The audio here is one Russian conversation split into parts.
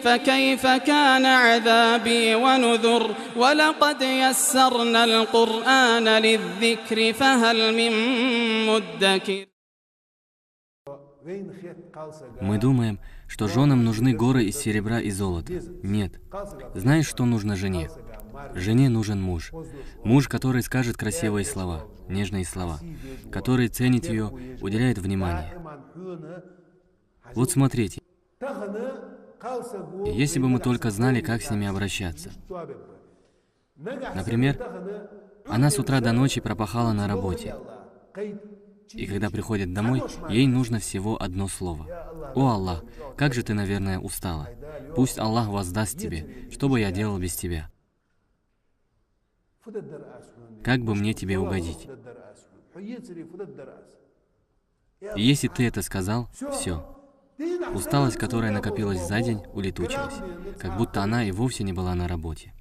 فكيف كان عذابي ونذر ولقد يسرنا القرآن للذكر فهل من مدكر. Мы думаем, что женам нужны горы из серебра и золота. Нет. Знаешь, что нужно жене? Жене нужен муж. Муж, который скажет красивые слова, нежные слова, который ценит ее, уделяет внимание. Вот смотрите. Если бы мы только знали, как с ними обращаться. Например, она с утра до ночи пропахала на работе. И когда приходит домой, ей нужно всего одно слово. «О Аллах, как же ты, наверное, устала. Пусть Аллах воздаст тебе, что бы я делал без тебя. Как бы мне тебе угодить?» И если ты это сказал, все. Усталость, которая накопилась за день, улетучилась, как будто она и вовсе не была на работе.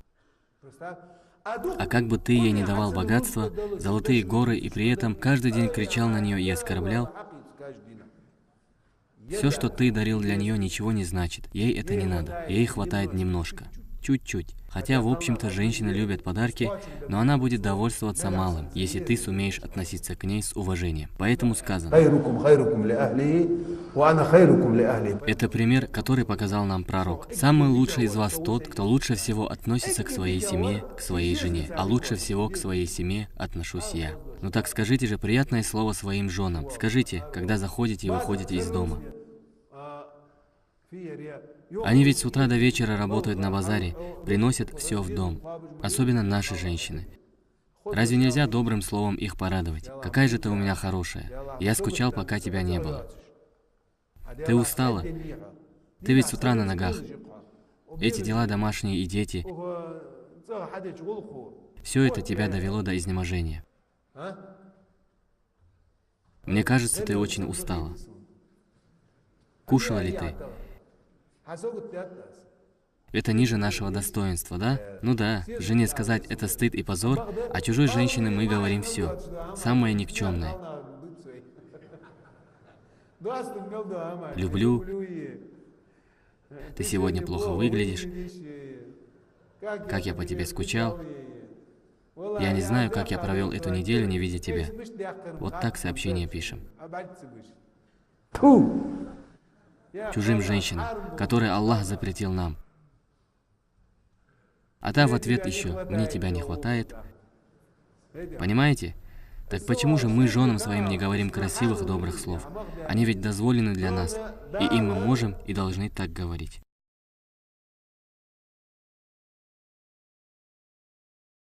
А как бы ты ей не давал богатства, золотые горы, и при этом каждый день кричал на нее и оскорблял, все, что ты дарил для нее, ничего не значит. Ей это не надо. Ей хватает немножко. Чуть-чуть. Хотя, в общем-то, женщины любят подарки, но она будет довольствоваться малым, если ты сумеешь относиться к ней с уважением. Поэтому сказано. Это пример, который показал нам пророк. Самый лучший из вас тот, кто лучше всего относится к своей семье, к своей жене. А лучше всего к своей семье отношусь я. Ну так скажите же приятное слово своим женам. Скажите, когда заходите и выходите из дома. Они ведь с утра до вечера работают на базаре, приносят все в дом, особенно наши женщины. Разве нельзя добрым словом их порадовать? Какая же ты у меня хорошая. Я скучал, пока тебя не было. Ты устала? Ты ведь с утра на ногах. Эти дела домашние и дети. Все это тебя довело до изнеможения. Мне кажется, ты очень устала. Кушала ли ты? Это ниже нашего достоинства, да? Ну да, жене сказать это стыд и позор, а чужой женщине мы говорим все. Самое никчемное. Люблю. Ты сегодня плохо выглядишь. Как я по тебе скучал. Я не знаю, как я провел эту неделю, не видя тебя. Вот так сообщение пишем. Чужим женщинам, которые Аллах запретил нам. А та в ответ еще: «Мне тебя не хватает». Понимаете? Так почему же мы женам своим не говорим красивых, добрых слов? Они ведь дозволены для нас, и им мы можем и должны так говорить.